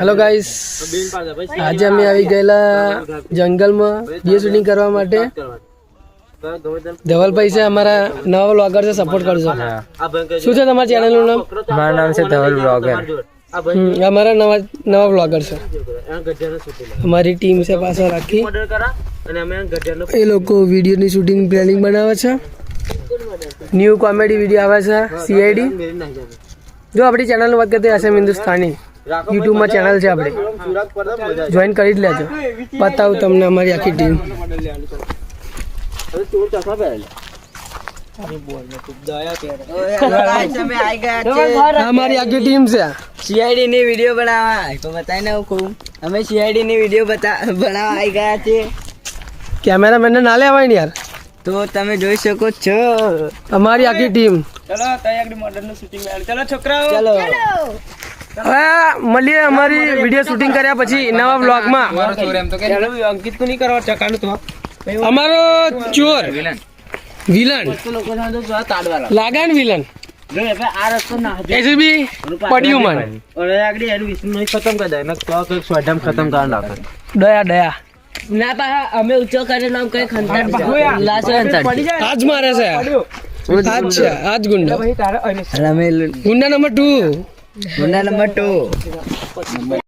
Hello guys, આજે અમે આવી ગયેલા જંગલમાં વિડીયો શૂટિંગ કરવા માટે. ધવલભાઈ છે અમારા નવા વ્લોગર છે, સપોર્ટ કરજો. શું છે તમારા ચેનલનું નામ? મારું નામ છે ધવલ વ્લોગર. અમારા નવા વ્લોગર છે. અમારી ટીમ છે પાછળ આખી. એ લોકો વિડીયોની શૂટિંગ પ્લાનિંગ બનાવે છે. ન્યૂ કોમેડી વિડીયો આવે છે સીઆઈડી. જો આપણી ચેનલની વાત કરીએ SM હિન્દુસ્તાની યુટ્યુબમાં ચેનલ છે, આપણે જોઈન કરી જ લેજો. બતાવું તમને અમારી આખી ટીમ. અમારી આખી ટીમ છે સીઆઈડી ની વિડીયો બનાવવા તો બતાવીને કહું અમે સીઆઈડી ની વિડીયો બનાવવા આવી ગયા છે. કેમેરામેન ને ના લેવાય ને યાર. તો તમે જોઈ શકો છો અમારી આખી ટીમ. ચલો તૈયારી મોડલ નું શૂટિંગ ચલો છોકરાઓ. ચલો હવે મળીએ અમારી વિડીયો શૂટિંગ કર્યા પછી નવા વ્લોગમાં. અંકિત કો નહીં કરવા ચકાનું તો અમારો ચોર વિલન લાગે ને વિલન એસીબી પડ્યું મન ખતમ કરી દે સ્વાઢામ ખતમ કરવા નાખે. દયા ના પા અમે ઊંચો કરે નામ કઈ ખંતાર આજ મારે છે. આજ છે આજ ગુંડા. અમે ગુંડા નંબર 2. ગુંડા નંબર 2.